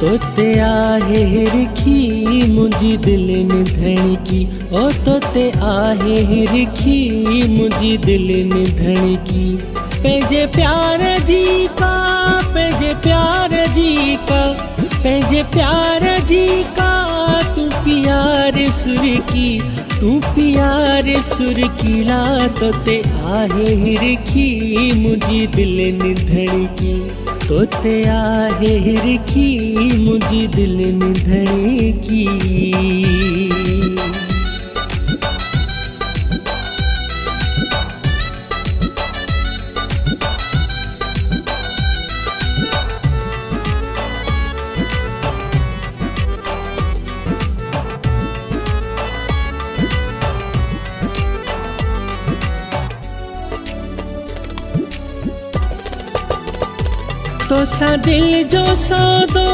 तोते आहे हिरखी मुझी दिल निधण की, ओ तोते आहे हिरखी मुझी दिल निधण की। पंहिंजे प्यार जी का, पंहिंजे प्यार जी का, पंहिंजे प्यार जी का तू प्यार सुर की, तू प्यार सुर की ला। तोते आहे हिरखी मुझी दिल निधण की, तोते आहे हिरखी मुझी दिल निधण की। तोसां दिल जो सौदो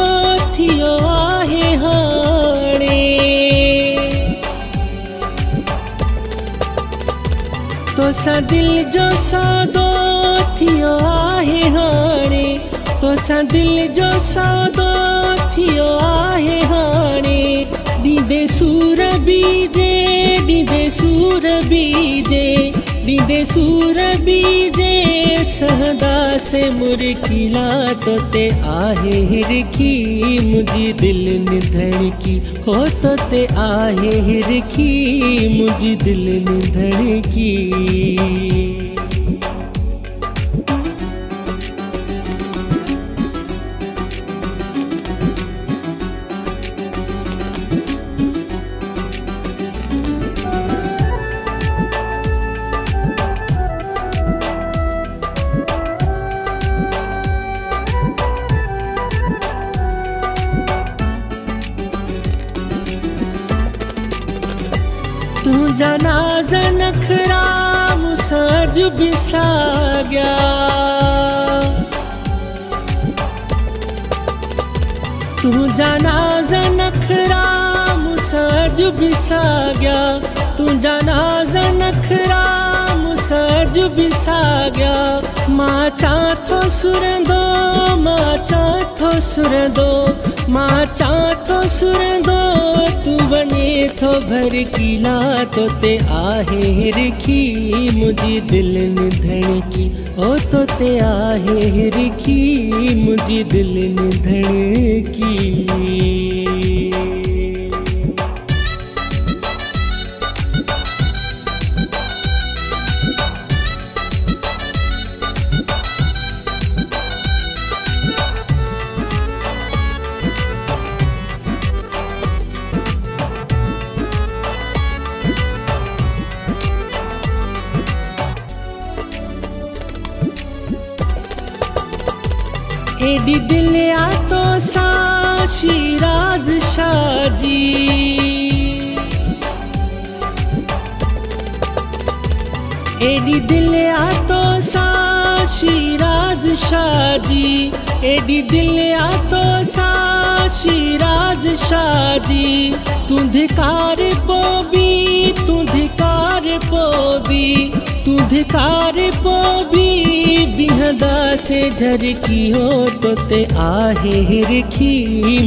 थियो आहे हाणे, तोसां दिल जो सौदो थियो आहे हाणे, तोसां दिल जो सौदो थियो आहे हाणे। ॾींदे सूर बीजे, ॾींदे सूर बीजे, ॾींदे सूर बीजे सहदा से मुरकिला। तोते आहे हिरखी मुझी दिल निधण की, हो तोते आहे हिरखी मुझी दिल निधण की। तुझा नाज़ नखरा मुसां अॼु बिसाॻिया, तुझा नाज़ नखरा मुसां अॼु बिसाॻिया, तुझा नाज़ नखरा मुसां अॼु बिसाॻिया। मां चां थो सुरंदो, मां चां थो सुरंदो, मां चां थो सुरंदो तू वञे थो भड़कीला। तोते आहे हिरखी मुझी दिल निधण की, ओ तोते आहे हिरखी मुझी दिल निधण की। एडी दिल आ तो सा शिराज शाह जी, एडी दिल आ तो सा शिराज शाह जी, एडी दिल आ तो सा शिराज शाह जी। तू धिकार पोबी, तू धिकार पोबी, तू धिकार पोबी बिहदा से झरकी। हो तोते आहे हिरखी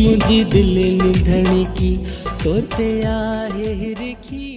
मुझी दिल निधण की, तोते आहे हिरखी।